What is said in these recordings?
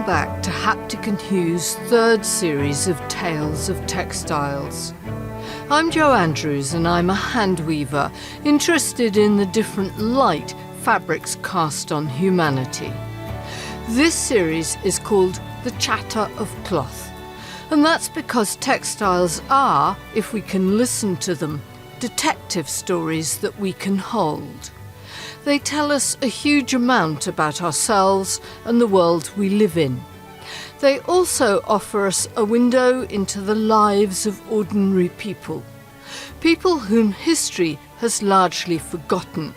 back to Haptic and Hugh's third series of Tales of Textiles. I'm Jo Andrews and I'm a hand weaver interested in the different light fabrics cast on humanity. This series is called The Chatter of Cloth, and that's because textiles are, if we can listen to them, detective stories that we can hold. They tell us a huge amount about ourselves and the world we live in. They also offer us a window into the lives of ordinary people, people whom history has largely forgotten.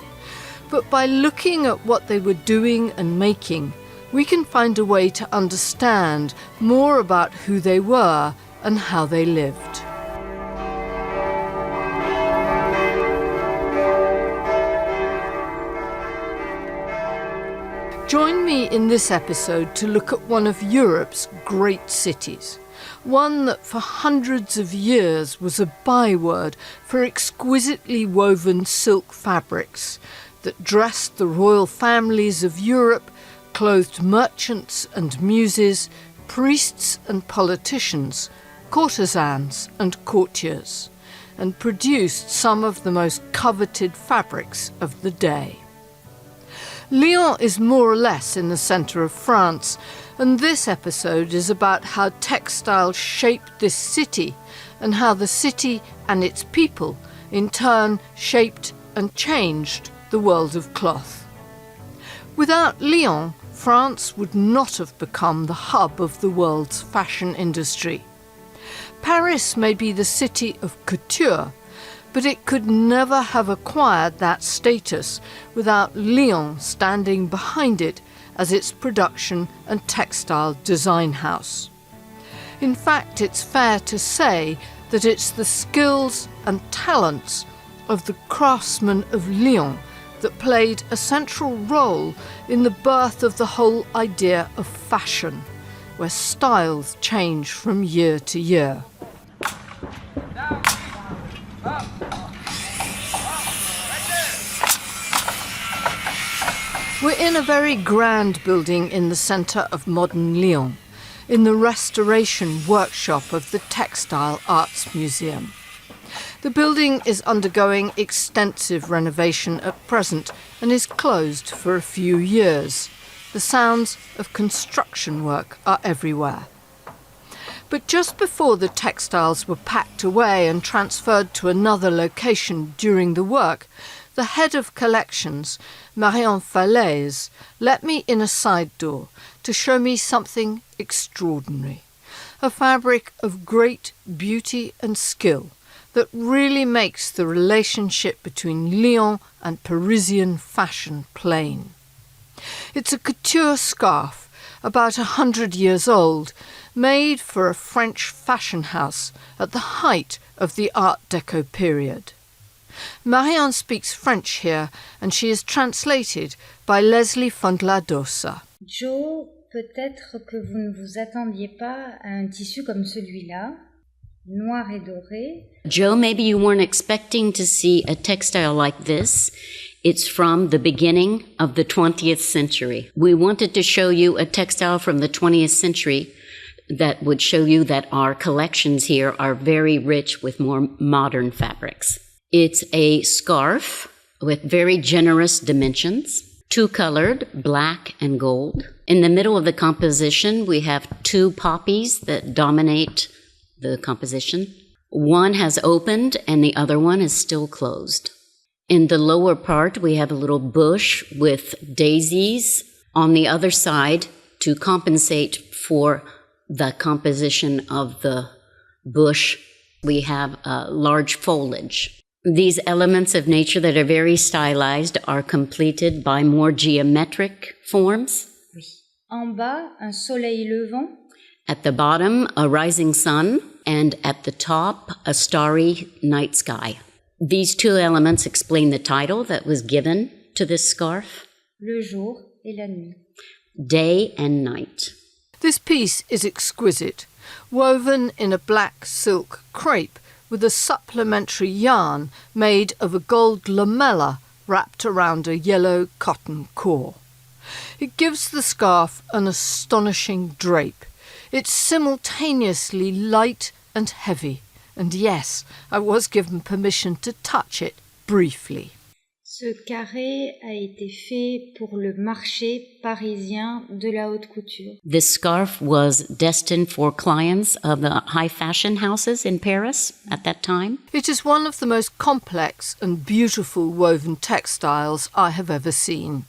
But by looking at what they were doing and making, we can find a way to understand more about who they were and how they lived. Join me in this episode to look at one of Europe's great cities, one that for hundreds of years was a byword for exquisitely woven silk fabrics that dressed the royal families of Europe, clothed merchants and muses, priests and politicians, courtesans and courtiers, and produced some of the most coveted fabrics of the day. Lyon is more or less in the centre of France, and this episode is about how textiles shaped this city and how the city and its people in turn shaped and changed the world of cloth. Without Lyon, France would not have become the hub of the world's fashion industry. Paris may be the city of couture, but it could never have acquired that status without Lyon standing behind it as its production and textile design house. In fact, it's fair to say that it's the skills and talents of the craftsmen of Lyon that played a central role in the birth of the whole idea of fashion, where styles change from year to year. We're in a very grand building in the centre of modern Lyon, in the restoration workshop of the Textile Arts Museum. The building is undergoing extensive renovation at present and is closed for a few years. The sounds of construction work are everywhere. But just before the textiles were packed away and transferred to another location during the work, the head of collections, Marion Falaise, let me in a side door to show me something extraordinary, a fabric of great beauty and skill that really makes the relationship between Lyon and Parisian fashion plain. It's a couture scarf, about 100 years old, made for a French fashion house at the height of the Art Deco period. Marianne speaks French here, and she is translated by Leslie Fondladosa. Jo, peut-être que vous ne vous attendiez pas à un tissu comme celui-là, noir et doré. Jo, maybe you weren't expecting to see a textile like this. It's from the beginning of the 20th century. We wanted to show you a textile from the 20th century that would show you that our collections here are very rich with more modern fabrics. It's a scarf with very generous dimensions, two-colored, black and gold. In the middle of the composition, we have two poppies that dominate the composition. One has opened and the other one is still closed. In the lower part, we have a little bush with daisies on the other side to compensate for the composition of the bush. We have a large foliage. These elements of nature that are very stylized are completed by more geometric forms. Oui. En bas, un soleil levant. At the bottom, a rising sun, and at the top, a starry night sky. These two elements explain the title that was given to this scarf. Le jour et la nuit. Day and night. This piece is exquisite, woven in a black silk crepe with a supplementary yarn made of a gold lamella wrapped around a yellow cotton core. It gives the scarf an astonishing drape. It's simultaneously light and heavy. And yes, I was given permission to touch it briefly. Ce carré a été fait pour le marché parisien de la haute couture. This scarf was destined for clients of the high fashion houses in Paris at that time. It is one of the most complex and beautiful woven textiles I have ever seen,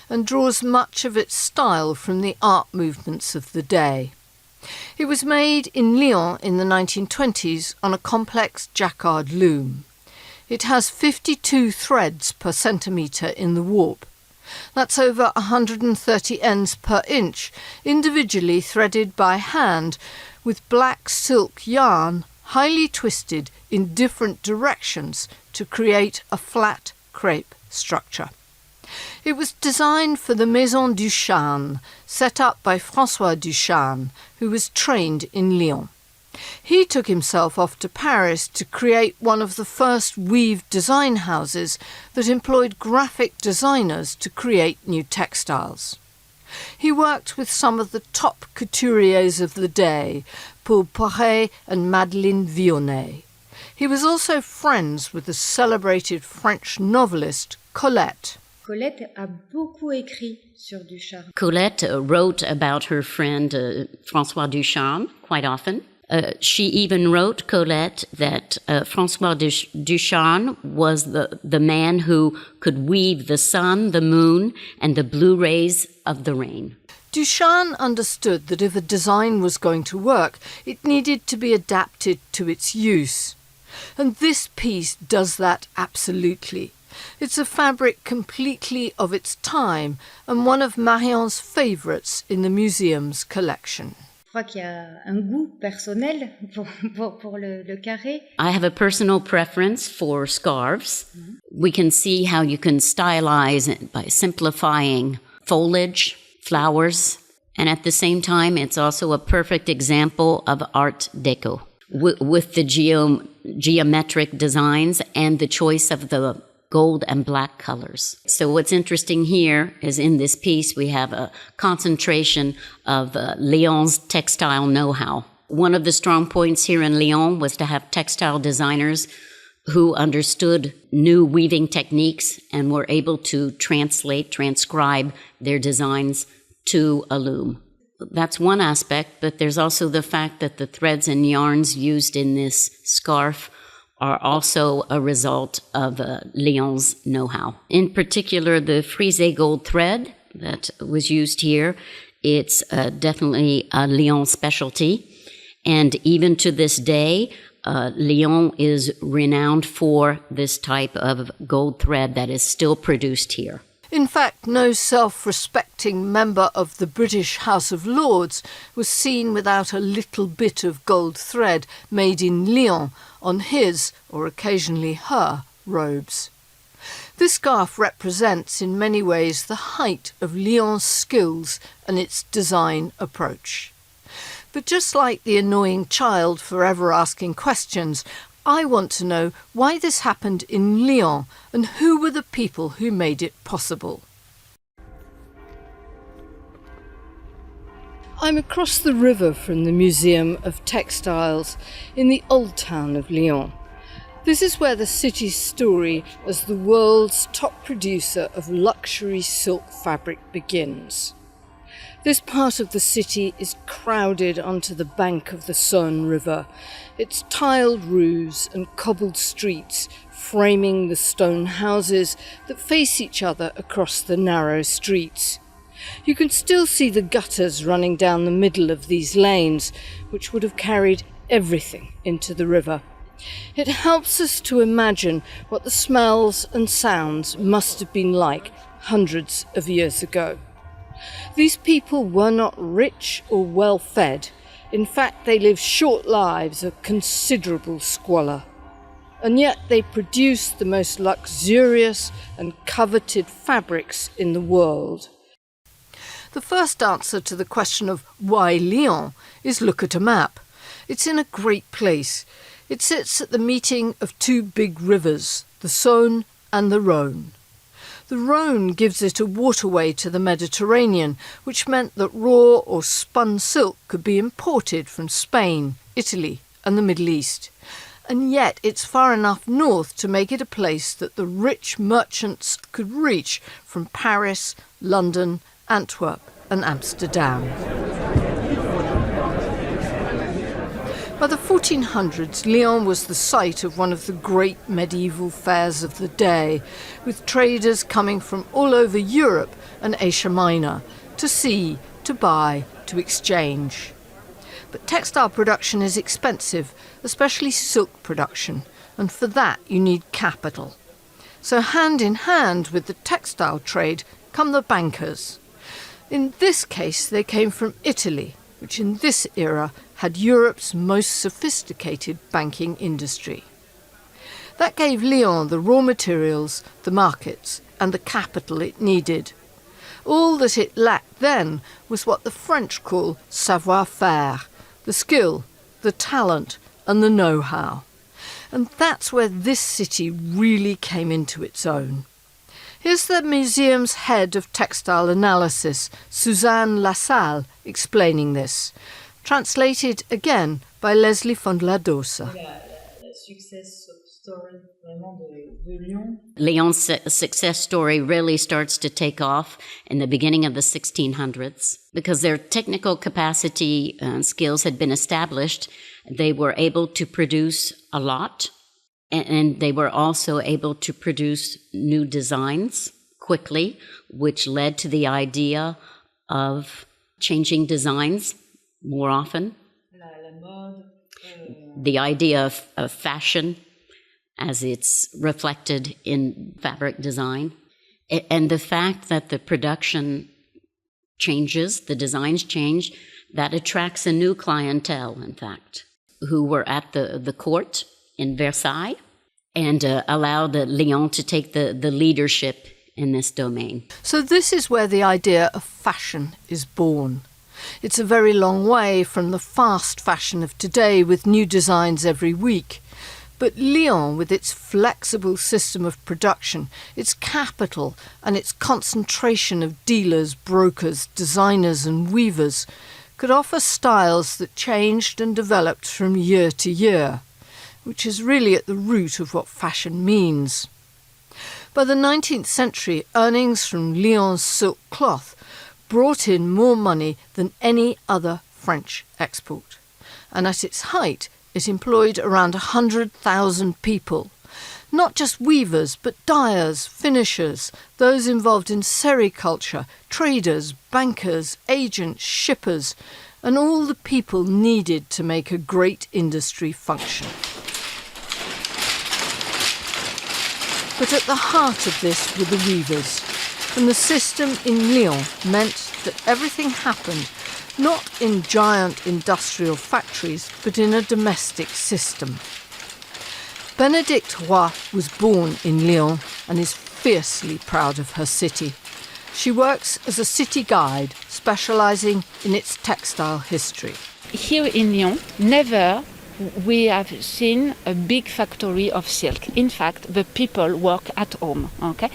and draws much of its style from the art movements of the day. It was made in Lyon in the 1920s on a complex jacquard loom. It has 52 threads per centimetre in the warp. That's over 130 ends per inch, individually threaded by hand, with black silk yarn highly twisted in different directions to create a flat crepe structure. It was designed for the Maison Ducharme, set up by François Ducharme, who was trained in Lyon. He took himself off to Paris to create one of the first weave design houses that employed graphic designers to create new textiles. He worked with some of the top couturiers of the day, Paul Poiret and Madeleine Vionnet. He was also friends with the celebrated French novelist Colette. Colette a beaucoup écrit sur Ducharme. Colette wrote about her friend François Ducharme quite often. She even wrote, Colette, that François Ducharme was the man who could weave the sun, the moon, and the blue rays of the rain. Ducharme understood that if a design was going to work, it needed to be adapted to its use. And this piece does that absolutely. It's a fabric completely of its time and one of Marion's favourites in the museum's collection. Je crois qu'il y a un goût personnel pour le carré. I have a personal preference for scarves. Mm-hmm. We can see how you can stylize it by simplifying foliage, flowers, and at the same time, it's also a perfect example of Art Deco with the geometric designs and the choice of the gold and black colors. So what's interesting here is in this piece we have a concentration of Lyon's textile know-how. One of the strong points here in Lyon was to have textile designers who understood new weaving techniques and were able to transcribe their designs to a loom. That's one aspect, but there's also the fact that the threads and yarns used in this scarf are also a result of Lyon's know-how. In particular, the frisé gold thread that was used here, it's definitely a Lyon specialty. And even to this day, Lyon is renowned for this type of gold thread that is still produced here. In fact, no self-respecting member of the British House of Lords was seen without a little bit of gold thread made in Lyon on his, or occasionally her, robes. This scarf represents in many ways the height of Lyon's skills and its design approach. But just like the annoying child forever asking questions, I want to know why this happened in Lyon and who were the people who made it possible. I'm across the river from the Museum of Textiles in the old town of Lyon. This is where the city's story as the world's top producer of luxury silk fabric begins. This part of the city is crowded onto the bank of the Saône River, its tiled roofs and cobbled streets framing the stone houses that face each other across the narrow streets. You can still see the gutters running down the middle of these lanes, which would have carried everything into the river. It helps us to imagine what the smells and sounds must have been like hundreds of years ago. These people were not rich or well-fed. In fact, they lived short lives of considerable squalor. And yet they produced the most luxurious and coveted fabrics in the world. The first answer to the question of why Lyon is look at a map. It's in a great place. It sits at the meeting of two big rivers, the Saône and the Rhône. The Rhone gives it a waterway to the Mediterranean, which meant that raw or spun silk could be imported from Spain, Italy, and the Middle East. And yet it's far enough north to make it a place that the rich merchants could reach from Paris, London, Antwerp, and Amsterdam. By the 1400s, Lyon was the site of one of the great medieval fairs of the day, with traders coming from all over Europe and Asia Minor to see, to buy, to exchange. But textile production is expensive, especially silk production, and for that you need capital. So hand in hand with the textile trade come the bankers. In this case, they came from Italy, which in this era had Europe's most sophisticated banking industry. That gave Lyon the raw materials, the markets, and the capital it needed. All that it lacked then was what the French call savoir-faire, the skill, the talent, and the know-how. And that's where this city really came into its own. Here's the museum's head of textile analysis, Suzanne Lassalle, explaining this. Translated again by Leslie von la Dosa. Lyon's success story really starts to take off in the beginning of the 1600s. Because their technical capacity and skills had been established, they were able to produce a lot, and they were also able to produce new designs quickly, which led to the idea of changing designs more often. The idea of fashion as it's reflected in fabric design. And the fact that the production changes, the designs change, that attracts a new clientele, in fact, who were at the court in Versailles and allowed Lyon to take the leadership in this domain. So this is where the idea of fashion is born. It's a very long way from the fast fashion of today with new designs every week. But Lyon, with its flexible system of production, its capital and its concentration of dealers, brokers, designers and weavers, could offer styles that changed and developed from year to year, which is really at the root of what fashion means. By the 19th century, earnings from Lyon's silk cloth brought in more money than any other French export. And at its height, it employed around 100,000 people. Not just weavers, but dyers, finishers, those involved in sericulture, traders, bankers, agents, shippers, and all the people needed to make a great industry function. But at the heart of this were the weavers, and the system in Lyon meant that everything happened not in giant industrial factories, but in a domestic system. Bénédicte Roy was born in Lyon and is fiercely proud of her city. She works as a city guide, specialising in its textile history. Here in Lyon, never we have seen a big factory of silk. In fact, the people work at home. Okay,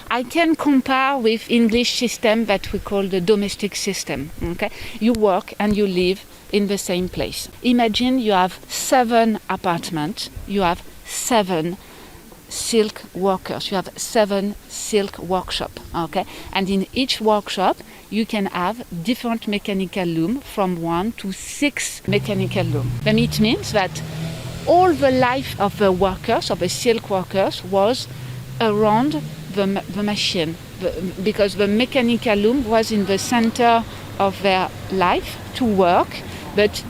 I can compare with English system that we call the domestic system. Okay, you work and you live in the same place. Imagine you have 7 apartments. You have 7 silk workers. You have 7 silk workshops. Okay, and in each workshop you can have different mechanical loom, from 1 to 6 mechanical loom. Then it means that all the life of the workers, of the silk workers, was around the machine, because the mechanical loom was in the center of their life to work, but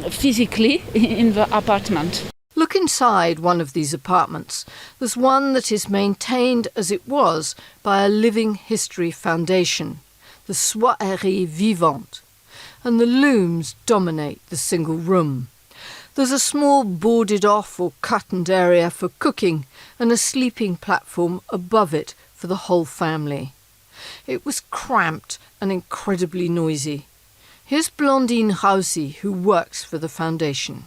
physically in the apartment. Look inside one of these apartments. There's one that is maintained as it was by a living history foundation, the Soierie Vivante, and the looms dominate the single room. There's a small boarded off or curtained area for cooking and a sleeping platform above it for the whole family. It was cramped and incredibly noisy. Here's Blandine Rousy, who works for the foundation.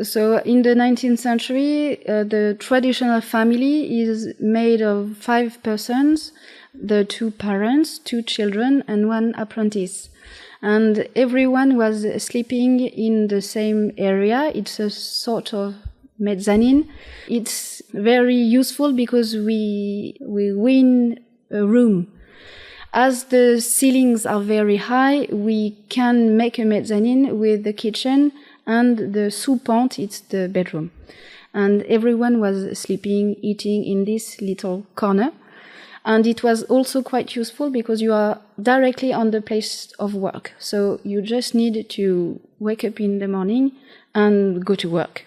So in the 19th century, the traditional family is made of 5 persons, the 2 parents, 2 children, and 1 apprentice. And everyone was sleeping in the same area. It's a sort of mezzanine. It's very useful because we win a room. As the ceilings are very high, we can make a mezzanine with the kitchen and the sous-pente, it's the bedroom. And everyone was sleeping, eating in this little corner. And it was also quite useful because you are directly on the place of work. So you just need to wake up in the morning and go to work.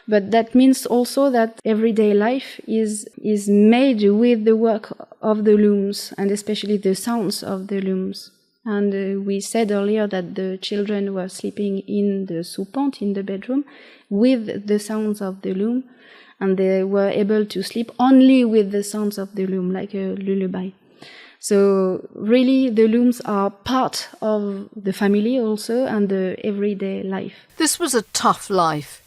But that means also that everyday life is made with the work of the looms, and especially the sounds of the looms. And we said earlier that the children were sleeping in the sous-pente, in the bedroom, with the sounds of the loom, and they were able to sleep only with the sounds of the loom, like a lullaby. So really, the looms are part of the family also, and the everyday life. This was a tough life.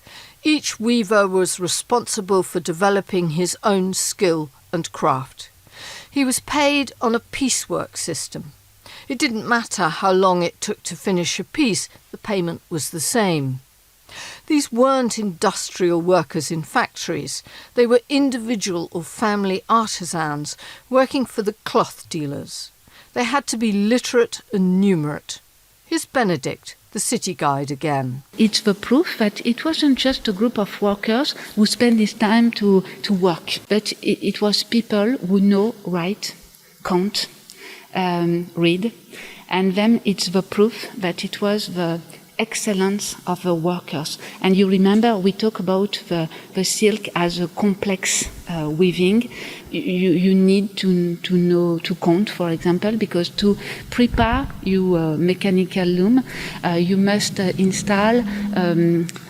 Each weaver was responsible for developing his own skill and craft. He was paid on a piecework system. It didn't matter how long it took to finish a piece, the payment was the same. These weren't industrial workers in factories. They were individual or family artisans working for the cloth dealers. They had to be literate and numerate. Here's Benedict, the city guide again. It's the proof that it wasn't just a group of workers who spent this time to work, but it was people who know, write, count, read, and then it's the proof that it was the excellence of the workers. And you remember we talk about the silk as a complex weaving. You need to know to count, for example, because to prepare your mechanical loom, you must install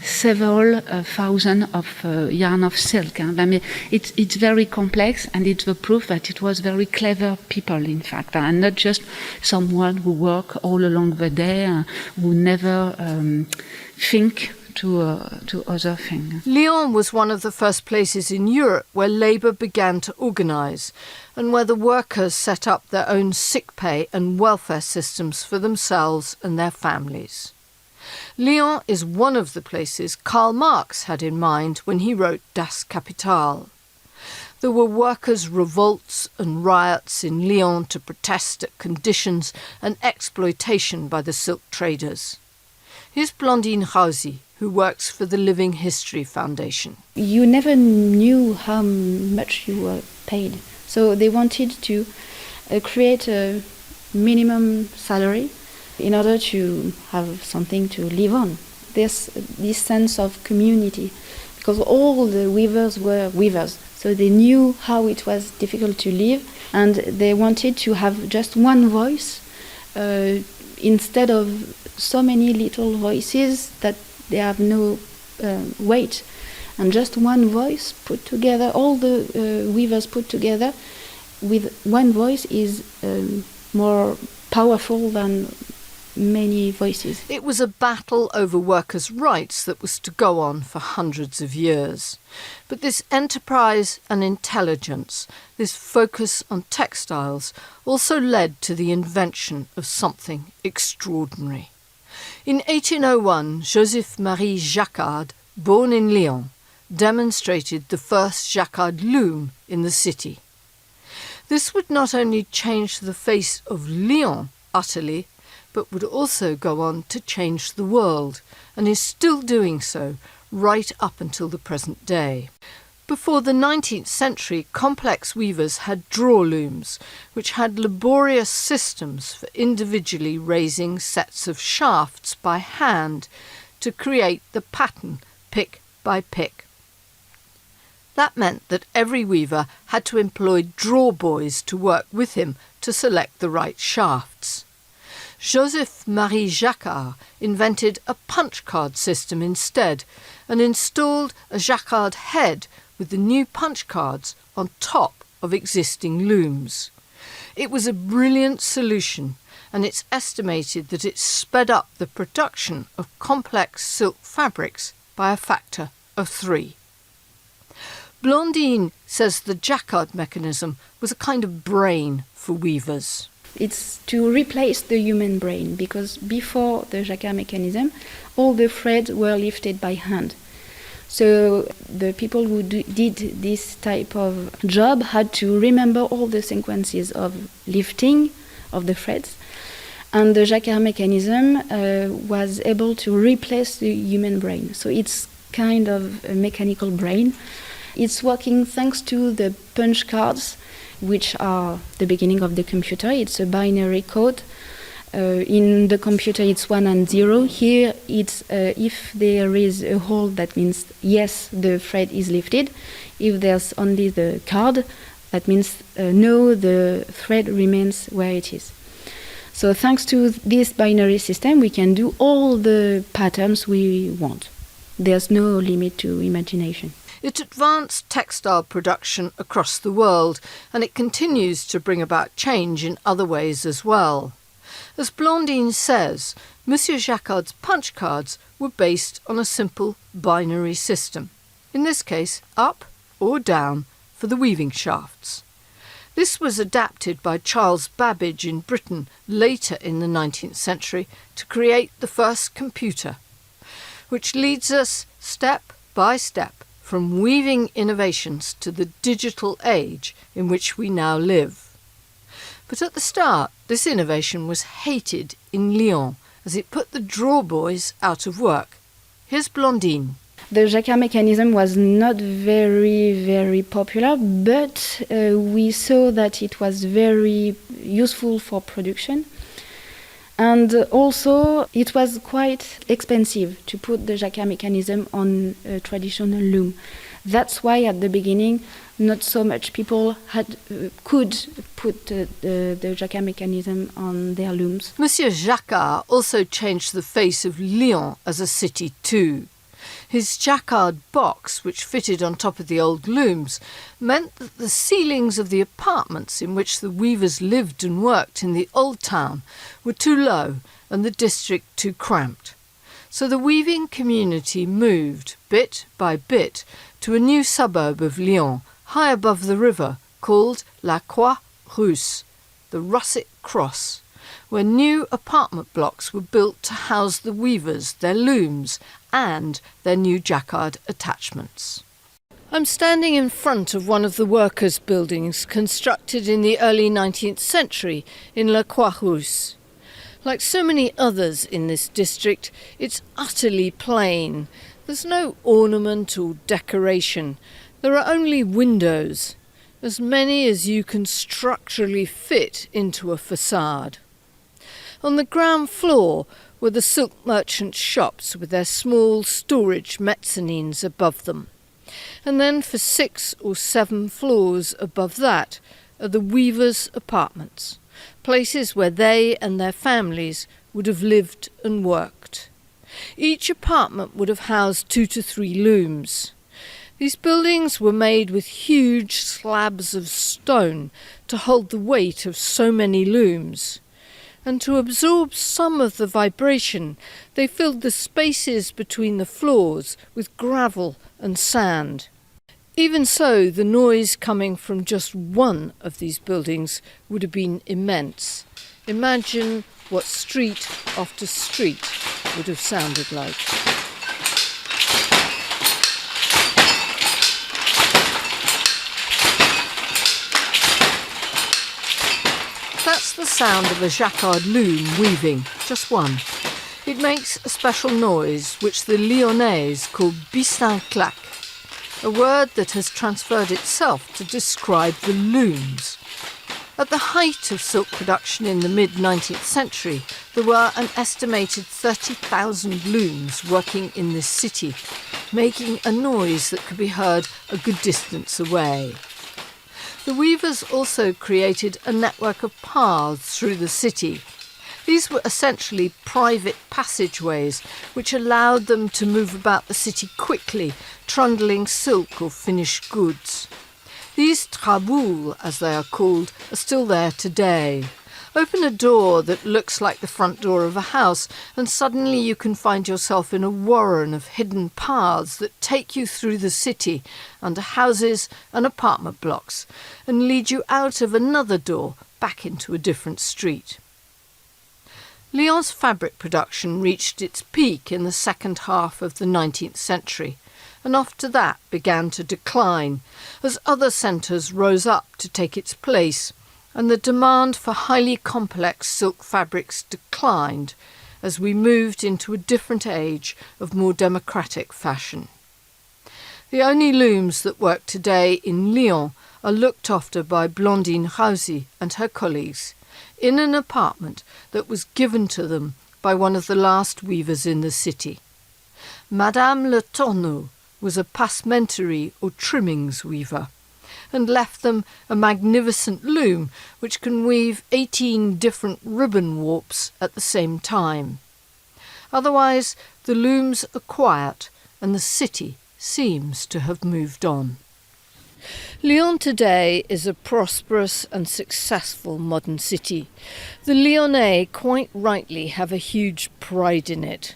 several thousand of yarn of silk. I mean, it's very complex, and it's the proof that it was very clever people, in fact, and not just someone who work all along the day, who never think to other things. Lyon was one of the first places in Europe where labour began to organise and where the workers set up their own sick pay and welfare systems for themselves and their families. Lyon is one of the places Karl Marx had in mind when he wrote Das Kapital. There were workers' revolts and riots in Lyon to protest at conditions and exploitation by the silk traders. Here's Blondine Rausi, who works for the Living History Foundation. You never knew how much you were paid. So they wanted to create a minimum salary in order to have something to live on. There's this sense of community, because all the weavers were weavers. So they knew how it was difficult to live, and they wanted to have just one voice instead of so many little voices that they have no weight. And just one voice put together, all the weavers put together with one voice is more powerful than many voices. It was a battle over workers' rights that was to go on for hundreds of years. But this enterprise and intelligence, this focus on textiles, also led to the invention of something extraordinary. In 1801, Joseph-Marie Jacquard, born in Lyon, demonstrated the first jacquard loom in the city. This would not only change the face of Lyon utterly, but would also go on to change the world, and is still doing so right up until the present day. Before the 19th century, complex weavers had draw looms, which had laborious systems for individually raising sets of shafts by hand to create the pattern pick by pick. That meant that every weaver had to employ draw boys to work with him to select the right shafts. Joseph-Marie Jacquard invented a punch card system instead and installed a jacquard head with the new punch cards on top of existing looms. It was a brilliant solution, and it's estimated that it sped up the production of complex silk fabrics by a factor of 3. Blandine says the jacquard mechanism was a kind of brain for weavers. It's to replace the human brain, because before the jacquard mechanism, all the threads were lifted by hand. So the people who did this type of job had to remember all the sequences of lifting of the threads, and the jacquard mechanism was able to replace the human brain. So it's kind of a mechanical brain. It's working thanks to the punch cards, which are the beginning of the computer. It's a binary code. In the computer, it's 1 and 0. Here, it's if there is a hole, that means yes, the thread is lifted. If there's only the card, that means no, the thread remains where it is. So thanks to this binary system, we can do all the patterns we want. There's no limit to imagination. It advanced textile production across the world, and it continues to bring about change in other ways as well. As Blandine says, Monsieur Jacquard's punch cards were based on a simple binary system, in this case up or down for the weaving shafts. This was adapted by Charles Babbage in Britain later in the 19th century to create the first computer, which leads us step by step from weaving innovations to the digital age in which we now live. But at the start, this innovation was hated in Lyon as it put the draw boys out of work. Here's Blandine. The jacquard mechanism was not very popular, but we saw that it was very useful for production. And also, it was quite expensive to put the jacquard mechanism on a traditional loom. That's why at the beginning, not so much people could put the jacquard mechanism on their looms. Monsieur Jacquard also changed the face of Lyon as a city too. His jacquard box, which fitted on top of the old looms, meant that the ceilings of the apartments in which the weavers lived and worked in the old town were too low and the district too cramped. So the weaving community moved, bit by bit, to a new suburb of Lyon, high above the river, called La Croix-Rousse, the Russet Cross, where new apartment blocks were built to house the weavers, their looms, and their new jacquard attachments. I'm standing in front of one of the workers' buildings constructed in the early 19th century in La Croix-Rousse. Like so many others in this district, it's utterly plain. There's no ornament or decoration. There are only windows, as many as you can structurally fit into a facade. On the ground floor were the silk merchant shops with their small storage mezzanines above them. And then for 6 or 7 floors above that are the weavers' apartments, places where they and their families would have lived and worked. Each apartment would have housed 2 to 3 looms. These buildings were made with huge slabs of stone to hold the weight of so many looms. And to absorb some of the vibration, they filled the spaces between the floors with gravel and sand. Even so, the noise coming from just one of these buildings would have been immense. Imagine what street after street would have sounded like. That's the sound of a jacquard loom weaving, just one. It makes a special noise which the Lyonnais call bissin-clac, a word that has transferred itself to describe the looms. At the height of silk production in the mid-19th century, there were an estimated 30,000 looms working in this city, making a noise that could be heard a good distance away. The weavers also created a network of paths through the city. These were essentially private passageways which allowed them to move about the city quickly, trundling silk or finished goods. These traboules, as they are called, are still there today. Open a door that looks like the front door of a house, and suddenly you can find yourself in a warren of hidden paths that take you through the city, under houses and apartment blocks, and lead you out of another door back into a different street. Lyon's fabric production reached its peak in the second half of the 19th century, and after that began to decline as other centres rose up to take its place, and the demand for highly complex silk fabrics declined as we moved into a different age of more democratic fashion. The only looms that work today in Lyon are looked after by Blandine Rousy and her colleagues, in an apartment that was given to them by one of the last weavers in the city. Madame Le Tourneau was a passementerie or trimmings weaver, and left them a magnificent loom which can weave 18 different ribbon warps at the same time. Otherwise, the looms are quiet and the city seems to have moved on. Lyon today is a prosperous and successful modern city. The Lyonnais quite rightly have a huge pride in it.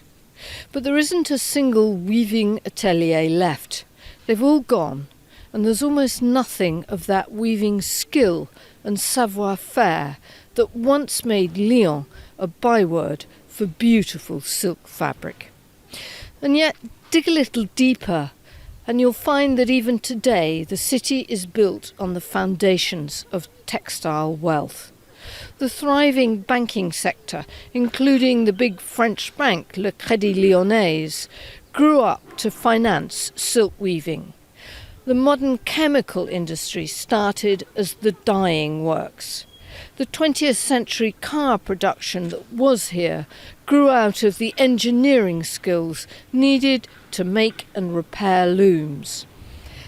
But there isn't a single weaving atelier left. They've all gone, and there's almost nothing of that weaving skill and savoir-faire that once made Lyon a byword for beautiful silk fabric. And yet, dig a little deeper, and you'll find that even today the city is built on the foundations of textile wealth. The thriving banking sector, including the big French bank Le Crédit Lyonnais, grew up to finance silk weaving. The modern chemical industry started as the dyeing works. The 20th century car production that was here grew out of the engineering skills needed to make and repair looms.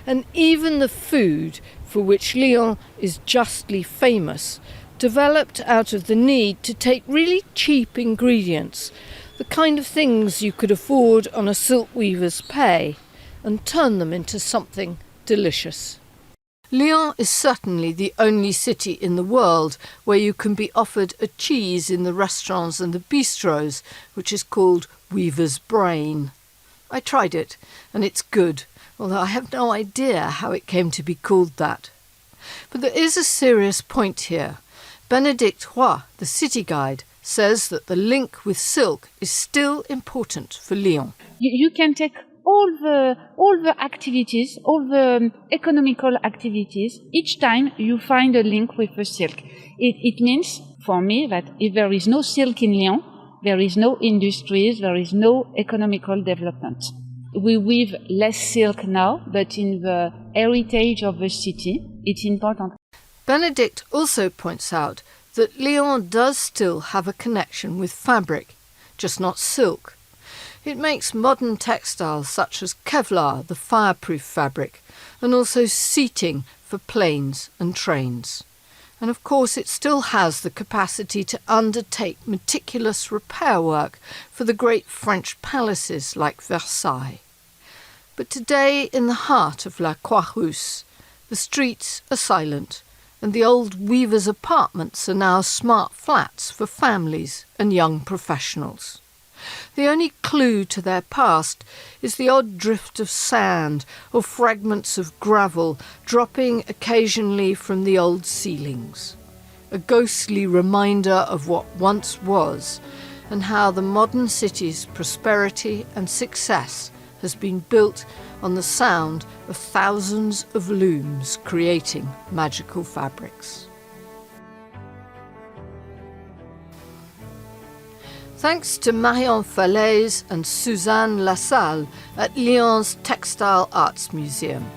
And even the food, for which Lyon is justly famous, developed out of the need to take really cheap ingredients, the kind of things you could afford on a silk weaver's pay, and turn them into something delicious. Lyon is certainly the only city in the world where you can be offered a cheese in the restaurants and the bistros, which is called weaver's brain. I tried it, and it's good, although I have no idea how it came to be called that. But there is a serious point here. Bénédicte Roy, the city guide, says that the link with silk is still important for Lyon. You can take all the activities, all the economical activities. Each time you find a link with the silk. It means, for me, that if there is no silk in Lyon, there is no industries, there is no economical development. We weave less silk now, but in the heritage of the city, it's important. Bénédicte also points out that Lyon does still have a connection with fabric, just not silk. It makes modern textiles such as Kevlar, the fireproof fabric, and also seating for planes and trains. And of course it still has the capacity to undertake meticulous repair work for the great French palaces like Versailles. But today, in the heart of La Croix-Rousse, the streets are silent, and the old weavers' apartments are now smart flats for families and young professionals. The only clue to their past is the odd drift of sand or fragments of gravel dropping occasionally from the old ceilings, a ghostly reminder of what once was and how the modern city's prosperity and success has been built on the sound of thousands of looms creating magical fabrics. Thanks to Marion Falaise and Suzanne Lassalle at Lyon's Textile Arts Museum,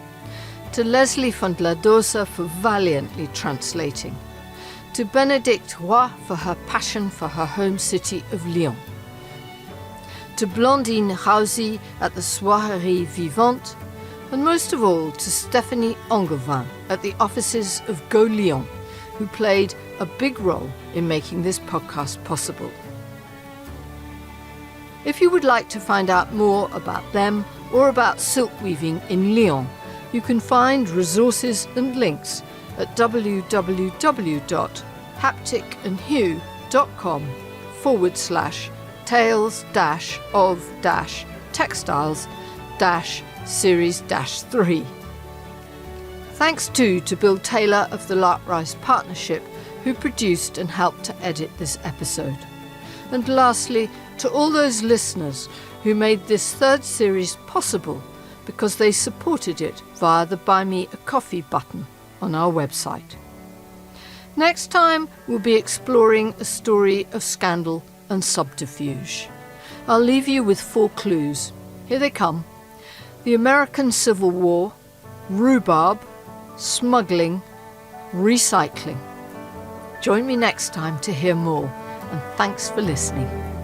to Leslie Fondladosa for valiantly translating, to Bénédicte Roy for her passion for her home city of Lyon, to Blandine Rousy at the Soirée Vivante, and most of all to Stéphanie Angevin at the offices of Go Lyon, who played a big role in making this podcast possible. If you would like to find out more about them or about silk weaving in Lyon, you can find resources and links at www.lyon.fr. haptic-and-hue.com/tales-of-textiles-series-3. Thanks too to Bill Taylor of the Lark-Rice Partnership, who produced and helped to edit this episode. And lastly, to all those listeners who made this third series possible because they supported it via the Buy Me a Coffee button on our website. Next time, we'll be exploring a story of scandal and subterfuge. I'll leave you with 4 clues. Here they come: the American Civil War, rhubarb, smuggling, recycling. Join me next time to hear more, and thanks for listening.